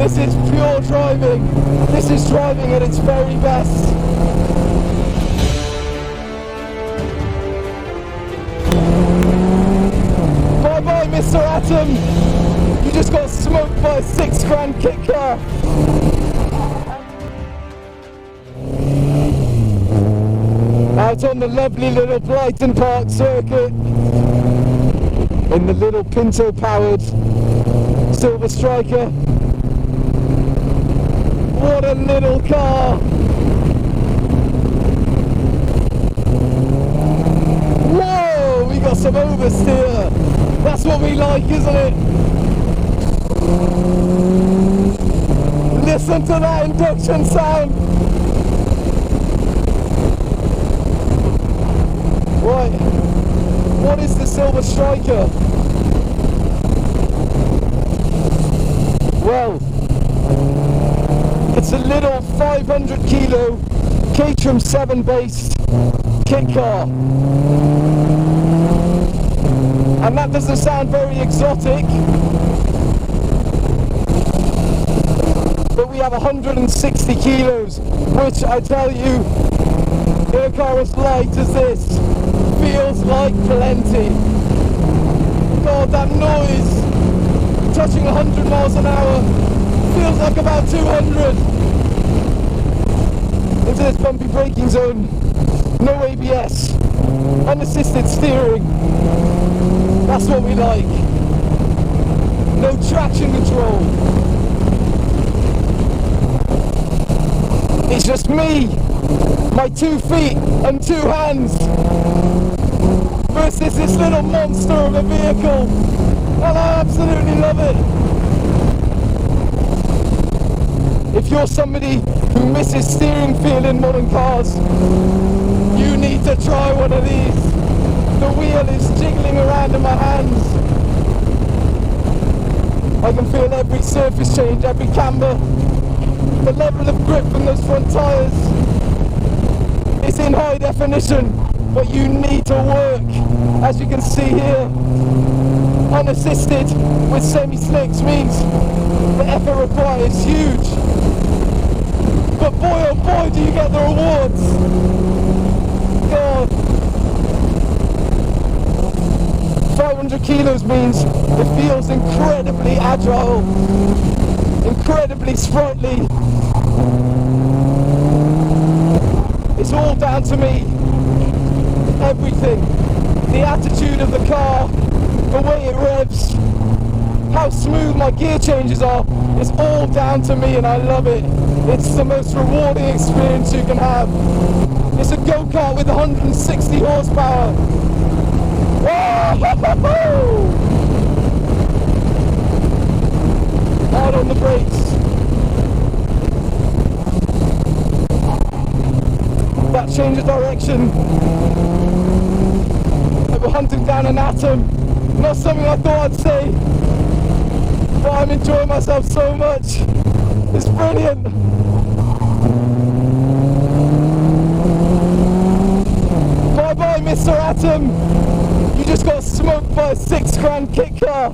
This is pure driving. This is driving at its very best. Bye bye, Mr. Atom. You just got smoked by a £6,000 kit car. Out on the lovely little Blyton Park circuit in the little Pinto powered Sylva Striker. What a little car! Whoa! We got some oversteer! That's what we like, isn't it? Listen to that induction sound! Right, what is the Sylva Striker? Well, it's a little 500 kilo Caterham 7 based kit car. And that doesn't sound very exotic, but we have 160 kilos, which I tell you, in a car as light as this, feels like plenty. God, that noise, touching 100 miles an hour, feels like about 200. Into this bumpy braking zone, no ABS, unassisted steering, that's what we like. No traction control. It's just me, my 2 feet and 2 hands, versus this little monster of a vehicle, and I absolutely love it. If you're somebody who misses steering feel in modern cars, you need to try one of these. The wheel is jiggling around in my hands. I can feel every surface change, every camber, the level of grip from those front tyres. It's in high definition, but you need to work, as you can see here. Unassisted with semi-slicks means the effort required is huge. But boy oh boy do you get the rewards. God. 500 kilos means it feels incredibly agile, incredibly sprightly. It's all down to me. Everything. The attitude of the car, the way it revs, how smooth my gear changes are, it's all down to me and I love it. It's the most rewarding experience you can have. It's a go-kart with 160 horsepower. Whoa! Hard on the brakes. That change of direction. Like we're hunting down an atom. Not something I thought I'd say, but I'm enjoying myself so much. It's brilliant. Bye bye, Mr. Atom. You just got smoked by a £6,000 kit car.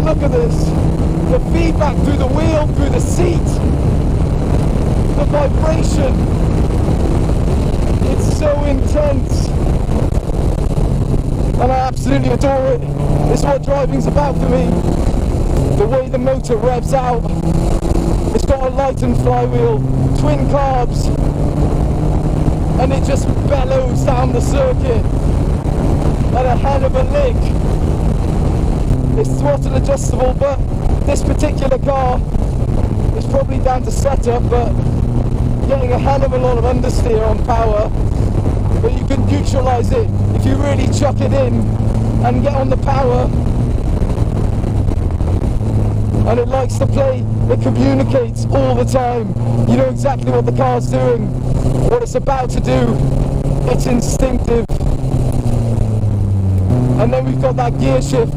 Look at this. The feedback through the wheel, through the seat. The vibration. It's so intense. And I absolutely adore it. It's what driving's about for me. The way the motor revs out. It's got a Blyton flywheel, twin carbs, and it just bellows down the circuit at a hell of a lick. It's throttle adjustable, but this particular car is probably down to setup, but getting a hell of a lot of understeer on power. But you can neutralise it if you really chuck it in and get on the power. And it likes to play, it communicates all the time. You know exactly what the car's doing, what it's about to do. It's instinctive. And then we've got that gear shift,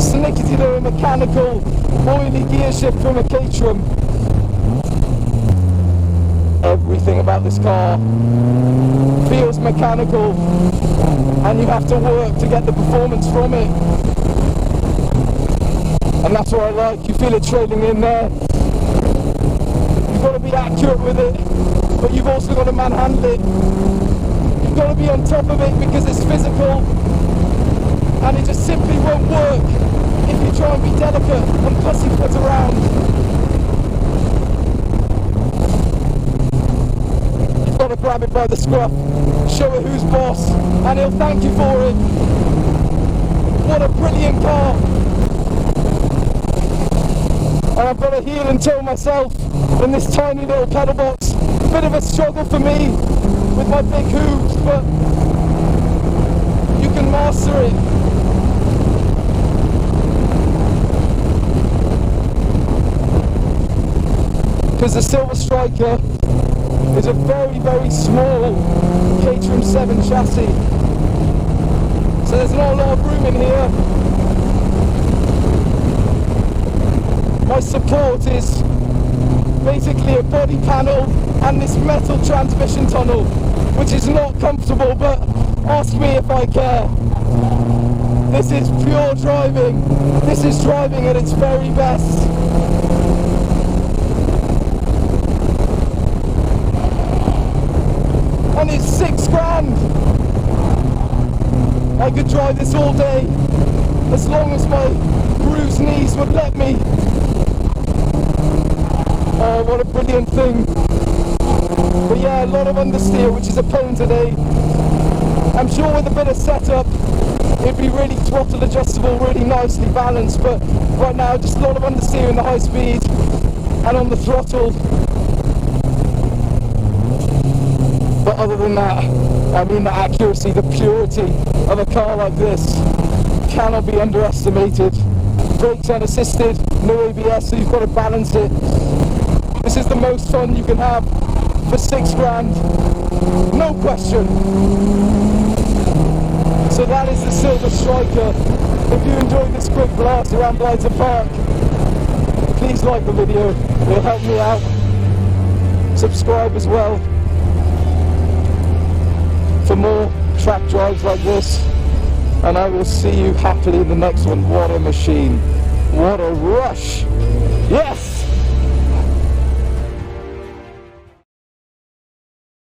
snickety little mechanical, oily gear shift from a Caterham. Everything about this car feels mechanical, and you have to work to get the performance from it. that's what I like. You feel it trailing in there. You've got to be accurate with it, but you've also got to manhandle it. You've got to be on top of it because it's physical, and it just simply won't work if you try and be delicate and pussyfoot around. You've got to grab it by the scruff, show it who's boss, and he'll thank you for it. What a brilliant car! And I've got to heel and toe myself in this tiny little pedal box. Bit of a struggle for me with my big hooves, but you can master it. Because the Sylva Striker is a very, very small Caterham 7 chassis. So there's not a lot of room in here. My support is basically a body panel and this metal transmission tunnel, which is not comfortable, but ask me if I care. This is pure driving. This is driving at its very best. And it's $6,000. I could drive this all day, as long as my bruised knees would let me. Oh, what a brilliant thing. But yeah, a lot of understeer, which is a pain today. I'm sure with a bit of setup, it'd be really throttle adjustable, really nicely balanced, but right now, just a lot of understeer in the high speed and on the throttle. But other than that, I mean, the accuracy, the purity of a car like this cannot be underestimated. Brakes unassisted, no ABS, so you've got to balance it. This is the most fun you can have for $6,000, no question. So that is the Sylva Striker. If you enjoyed this quick blast around Blyton Park, please like the video, it'll help me out. Subscribe as well for more track drives like this, and I will see you happily in the next one. What a machine, what a rush, yes!